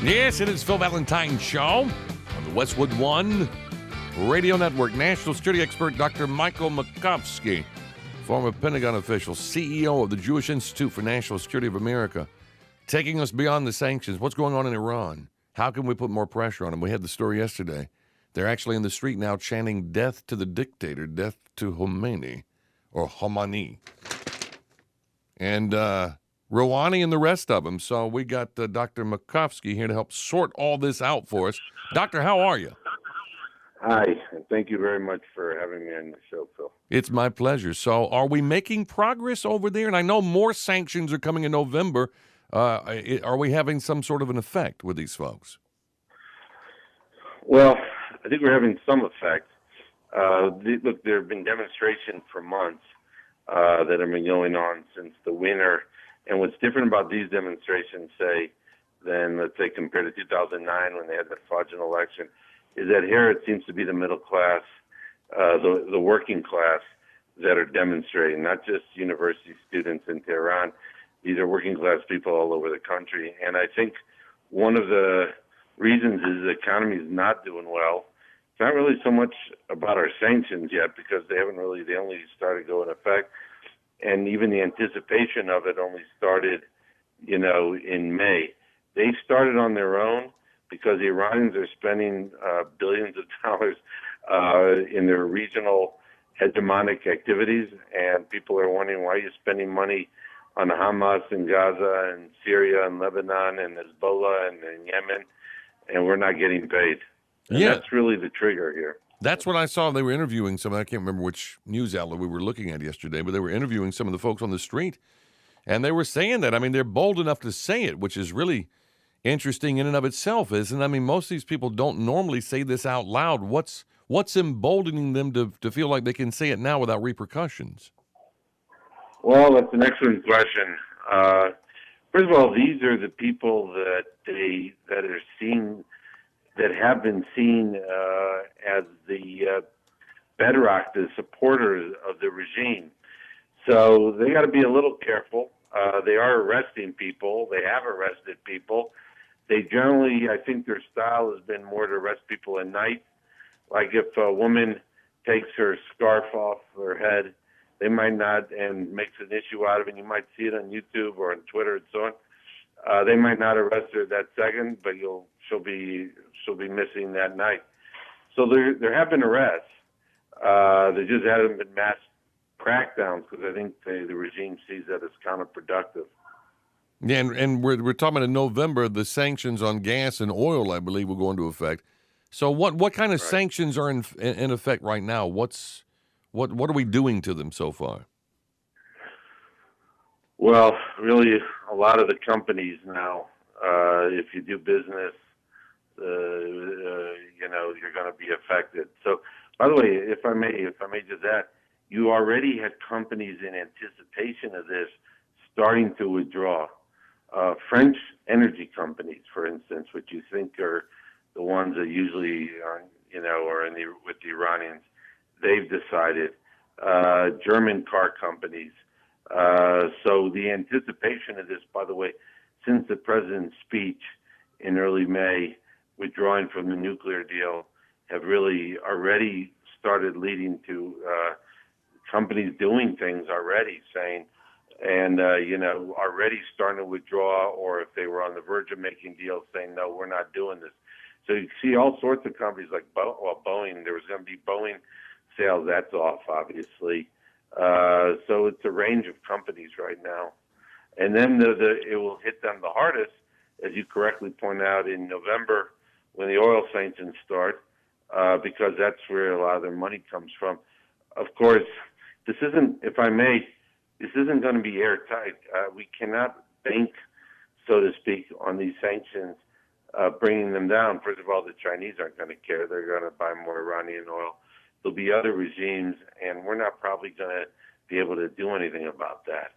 Yes, it is Phil Valentine Show on the Westwood One Radio Network. National security expert Dr. Michael Makovsky, former Pentagon official, CEO of the Jewish Institute for National Security of America, taking us beyond the sanctions. What's going on in Iran? How can we put more pressure on them? We had the story yesterday. They're actually in the street now chanting death to the dictator, death to Khomeini, or Khomeini. And Rouhani and the rest of them. So we got Dr. Makovsky here to help sort all this out for us. Doctor, how are you? Hi, and thank you very much for having me on the show, Phil. It's my pleasure. So are we making progress over there? And I know more sanctions are coming in November. Are we having some sort of an effect with these folks? Well, I think we're having some effect. Look, there have been demonstrations for months that have been going on since the winter. And what's different about these demonstrations, say, than, let's say, compared to 2009 when they had the fraudulent election, is that here it seems to be the middle class, the working class that are demonstrating, not just university students in Tehran. These are working class people all over the country. And I think one of the reasons is the economy is not doing well. It's not really so much about our sanctions yet because they only started to go in effect. And even the anticipation of it only started, in May. They started on their own because the Iranians are spending billions of dollars in their regional hegemonic activities, and people are wondering why you're spending money on Hamas in Gaza and Syria and Lebanon and Hezbollah and in Yemen, and we're not getting paid. And that's really the trigger here. That's what I saw. They were interviewing I can't remember which news outlet we were looking at yesterday, but they were interviewing some of the folks on the street, and they were saying that. I mean, they're bold enough to say it, which is really interesting in and of itself, isn't it? I mean, most of these people don't normally say this out loud. What's emboldening them to feel like they can say it now without repercussions? Well, that's an excellent question. First of all, these are the people that are seen, that have been seen as the bedrock, the supporters of the regime. So they got to be a little careful. They are arresting people. They have arrested people. They generally, I think their style has been more to arrest people at night. Like if a woman takes her scarf off her head, they might not, and makes an issue out of it. You might see it on YouTube or on Twitter and so on. They might not arrest her that second, but she'll be missing that night. So there have been arrests. There just haven't been mass crackdowns because I think the regime sees that as counterproductive. Yeah, and we're talking about in November, the sanctions on gas and oil, I believe, will go into effect. So what kind of sanctions are in effect right now? What are we doing to them so far? Well, really, a lot of the companies now, if you do business, you're going to be affected. So, by the way, if I may just add, you already had companies in anticipation of this starting to withdraw. French energy companies, for instance, which you think are the ones that usually are with the Iranians, they've decided. German car companies. So the anticipation of this, by the way, since the president's speech in early May, withdrawing from the nuclear deal, have really already started leading to companies doing things already, saying, and already starting to withdraw, or if they were on the verge of making deals, saying, no, we're not doing this. So you see all sorts of companies like Boeing. There was going to be Boeing sales. That's off, obviously. So it's a range of companies right now. And then it will hit them the hardest, as you correctly point out, in November when the oil sanctions start, because that's where a lot of their money comes from. Of course, this isn't, if I may, this isn't going to be airtight. We cannot bank, so to speak, on these sanctions bringing them down. First of all, the Chinese aren't going to care. They're going to buy more Iranian oil. There'll be other regimes, and we're not probably going to be able to do anything about that.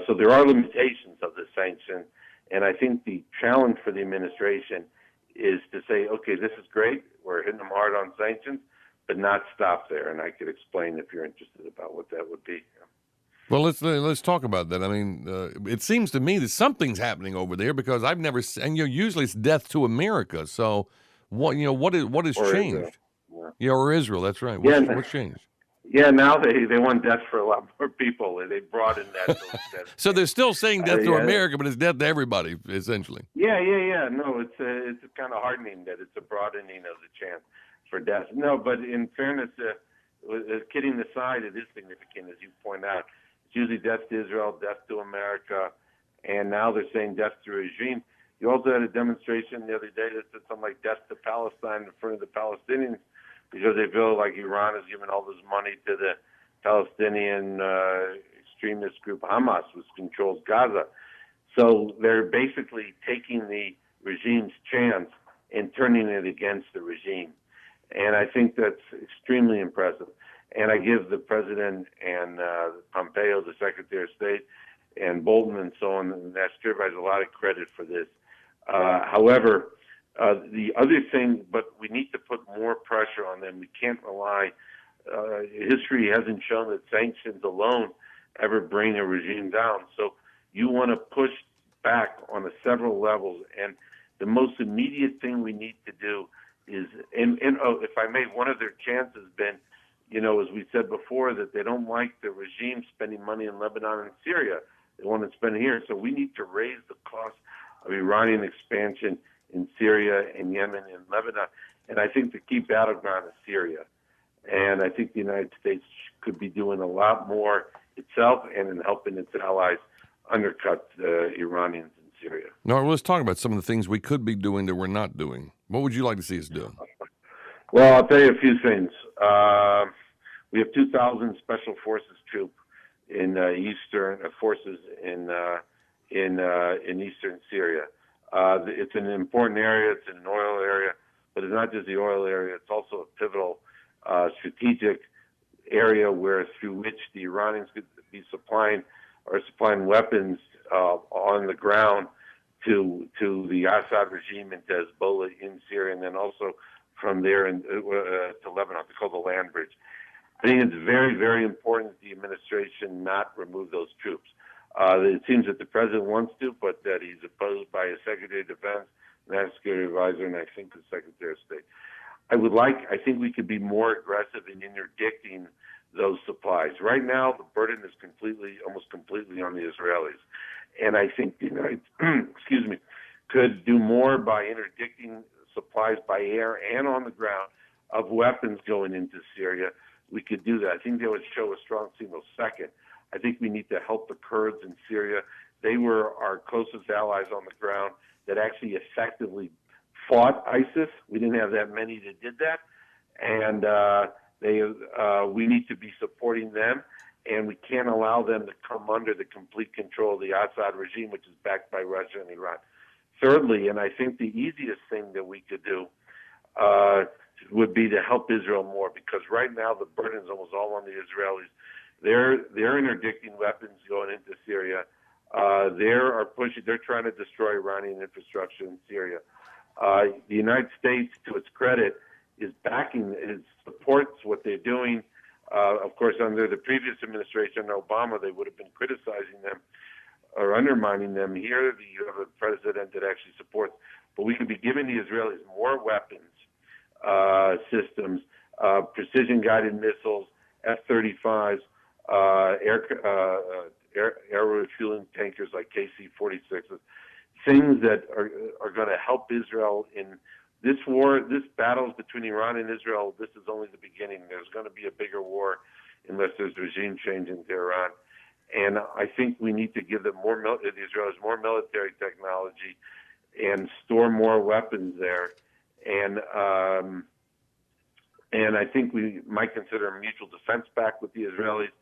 So there are limitations of the sanction, and I think the challenge for the administration is to say, okay, this is great. We're hitting them hard on sanctions, but not stop there. And I could explain if you're interested about what that would be. Well, let's talk about that. I mean, it seems to me that something's happening over there because I've never seen. And usually it's death to America. So, what has or Israel. changed? Yeah, or Israel. That's right. Yeah, What's changed? yeah. Now they want death for a lot more people. They broadened that. So they're still saying death to yeah. America, but it's death to everybody, essentially. Yeah. No, it's kind of heartening that it's a broadening of the chance for death. No, but in fairness, kidding aside, it is significant, as you point out. It's usually death to Israel, death to America, and now they're saying death to regime. You also had a demonstration the other day that said something like death to Palestine in front of the Palestinians because they feel like Iran has given all this money to the Palestinian extremist group Hamas, which controls Gaza. So they're basically taking the regime's chance and turning it against the regime. And I think that's extremely impressive. And I give the president and Pompeo, the Secretary of State, and Bolton and so on, and that strip has a lot of credit for this. However, the other thing, but we need to put more pressure on them. We can't rely. History hasn't shown that sanctions alone ever bring a regime down. So you want to push back on several levels. And the most immediate thing we need to do is, if I may, one of their chances has been, as we said before, that they don't like the regime spending money in Lebanon and Syria. They want to spend here. So we need to raise the cost of Iranian expansion in Syria and Yemen and Lebanon. And I think the key battleground is Syria. And I think the United States could be doing a lot more itself and in helping its allies undercut the Iranians in Syria. No, let's talk about some of the things we could be doing that we're not doing. What would you like to see us do? Well, I'll tell you a few things. We have 2,000 Special Forces troops in Eastern forces in Eastern Syria. It's an important area. It's an oil area, but it's not just the oil area. It's also a pivotal strategic area through which the Iranians could be supplying weapons on the ground to the Assad regime and to Hezbollah in Syria, and then also from there to Lebanon. It's called the land bridge. I think it's very, very important that the administration not remove those troops. It seems that the president wants to, but that he's opposed by his Secretary of Defense, National Security Advisor, and I think the Secretary of State. I think we could be more aggressive in interdicting those supplies. Right now, the burden is almost completely on the Israelis. And I think the United could do more by interdicting supplies by air and on the ground of weapons going into Syria. We could do that. I think that would show a strong signal. Second, I think we need to help the Kurds in Syria. They were our closest allies on the ground that actually effectively fought ISIS. We didn't have that many that did that. And we need to be supporting them, and we can't allow them to come under the complete control of the Assad regime, which is backed by Russia and Iran. Thirdly, and I think the easiest thing that we could do would be to help Israel more, because right now the burden is almost all on the Israelis. They're interdicting weapons going into Syria. They're trying to destroy Iranian infrastructure in Syria. The United States, to its credit, supports what they're doing. Of course, under the previous administration, Obama, they would have been criticizing them or undermining them. Here, you have a president that actually supports. But we could be giving the Israelis more weapons systems, precision-guided missiles, F-35s, air refueling tankers like KC-46s, things that are going to help Israel in this war. This battle is between Iran and Israel. This is only the beginning. There's going to be a bigger war unless there's regime change in Tehran. And I think we need to give them the Israelis more military technology and store more weapons there. And I think we might consider a mutual defense pact with the Israelis.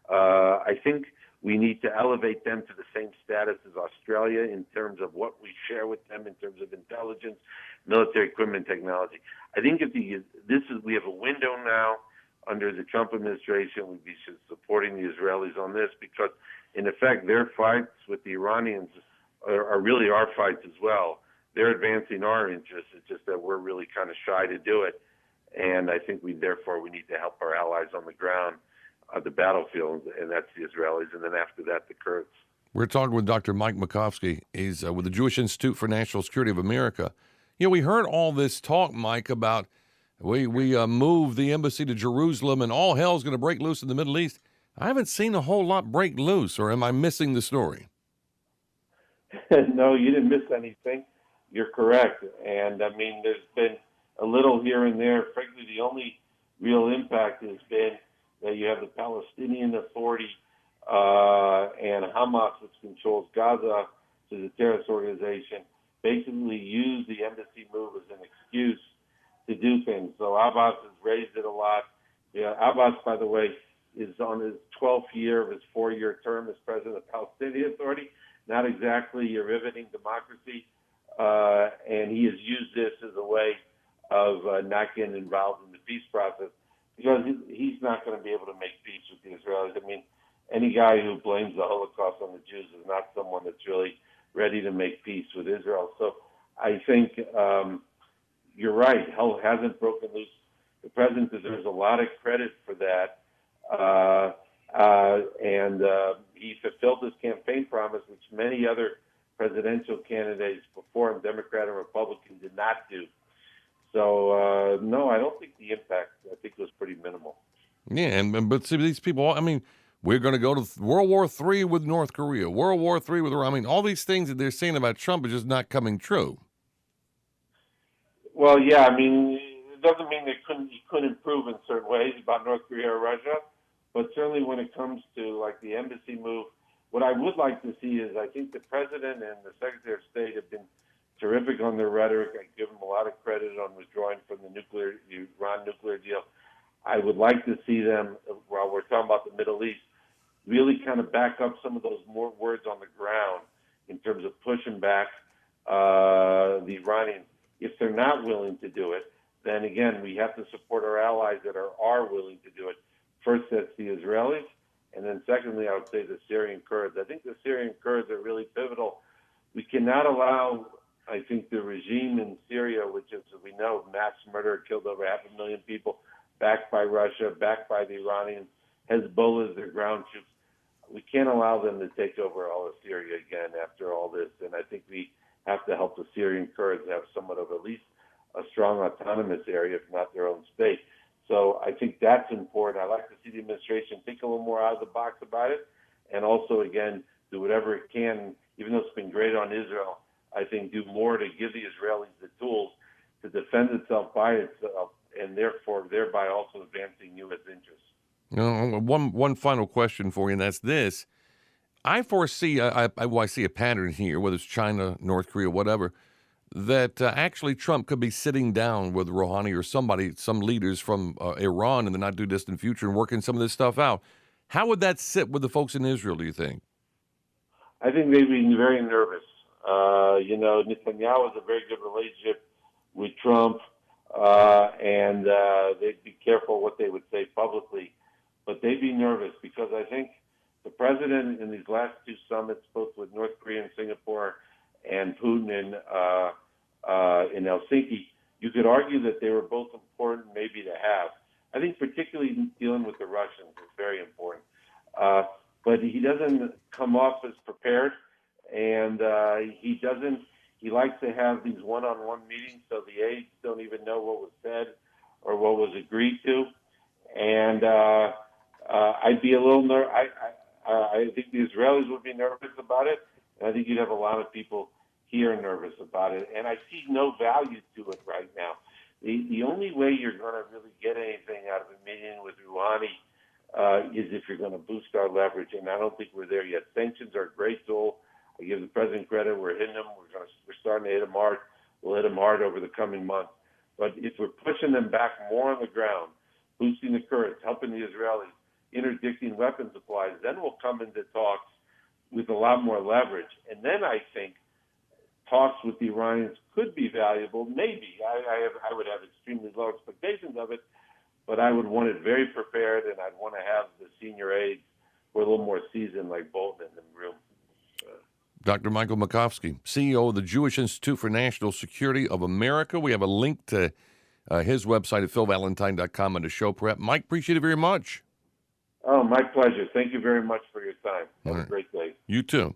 I think we need to elevate them to the same status as Australia in terms of what we share with them in terms of intelligence, military equipment, technology. I think we have a window now under the Trump administration. We'd be supporting the Israelis on this because, in effect, their fights with the Iranians are really our fights as well. They're advancing our interests. It's just that we're really kind of shy to do it. And I think therefore we need to help our allies on the ground the battlefield, and that's the Israelis, and then after that, the Kurds. We're talking with Dr. Mike Makovsky. He's with the Jewish Institute for National Security of America. We heard all this talk, Mike, about we move the embassy to Jerusalem and all hell's going to break loose in the Middle East. I haven't seen a whole lot break loose, or am I missing the story? No, you didn't miss anything. You're correct. And, I mean, there's been a little here and there. Frankly, the only real impact has been that you have the Palestinian Authority and Hamas, which controls Gaza, to the terrorist organization, basically use the embassy move as an excuse to do things. So Abbas has raised it a lot. Yeah, Abbas, by the way, is on his 12th year of his 4-year term as president of the Palestinian Authority. Not exactly a riveting democracy, and he has used this as a way of not getting involved in the peace process because he's not going to be able to make peace with the Israelis. I mean, any guy who blames the Holocaust on the Jews is not someone that's really ready to make peace with Israel. So I think you're right. Hell hasn't broken loose. The president deserves a lot of credit for that. And he fulfilled his campaign promise, which many other presidential candidates before him, Democrat and Republican, did not do. So, no, I don't think the impact, I think it was pretty minimal. Yeah, but see, these people, I mean, we're going to go to World War III with North Korea, World War III with Iran. I mean, all these things that they're saying about Trump are just not coming true. Well, yeah, I mean, it doesn't mean he couldn't improve in certain ways about North Korea or Russia, but certainly when it comes to, like, the embassy move, what I would like to see is I think the president and the Secretary of State have been terrific on their rhetoric. I give them a lot of credit on withdrawing from the Iran nuclear deal. I would like to see them, while we're talking about the Middle East, really kind of back up some of those more words on the ground in terms of pushing back the Iranians. If they're not willing to do it, then again, we have to support our allies that are willing to do it. First, that's the Israelis. And then secondly, I would say the Syrian Kurds. I think the Syrian Kurds are really pivotal. We cannot allow, I think, the regime in Syria, which is, as we know, mass murder, killed over 500,000 people, backed by Russia, backed by the Iranians, Hezbollah is their ground troops. We can't allow them to take over all of Syria again after all this. And I think we have to help the Syrian Kurds have somewhat of at least a strong autonomous area, if not their own state. So I think that's important. I'd like to see the administration think a little more out of the box about it, and also, again, do whatever it can, even though it's been great on Israel, I think do more to give the Israelis the tools to defend itself by itself, and therefore thereby also advancing U.S. interests. One final question for you, and that's this. I foresee, I see a pattern here, whether it's China, North Korea, whatever, that actually Trump could be sitting down with Rouhani or some leaders from Iran in the not-too-distant future and working some of this stuff out. How would that sit with the folks in Israel, do you think? I think they'd be very nervous. Netanyahu has a very good relationship with Trump, and they'd be careful what they would say publicly. But they'd be nervous because I think the president in these last two summits, both with North Korea and Singapore and Putin in Helsinki, you could argue that they were both important maybe to have. I think particularly dealing with the Russians is very important. But he doesn't come off as prepared, and he likes to have these one-on-one meetings so the aides don't even know what was said or what was agreed to. And I'd be a little nervous. I think the Israelis would be nervous about it, and I think you'd have a lot of people here nervous about it. And I see no value to it right now. The only way you're going to really get anything out of a meeting with Rouhani is if you're going to boost our leverage, and I don't think we're there yet. Sanctions are a great tool. I give the president credit. We're hitting them. We're starting to hit them hard. We'll hit them hard over the coming months. But if we're pushing them back more on the ground, boosting the Kurds, helping the Israelis, interdicting weapon supplies, then we'll come into talks with a lot more leverage. And then I think talks with the Iranians could be valuable. Maybe. I would have extremely low expectations of it, but I would want it very prepared, and I'd want to have the senior aides who are a little more seasoned like Bolton in the room. Dr. Michael Makovsky, CEO of the Jewish Institute for National Security of America. We have a link to his website at philvalentine.com under show prep. Mike, appreciate it very much. Oh, my pleasure. Thank you very much for your time. Have All a right. great day. You too.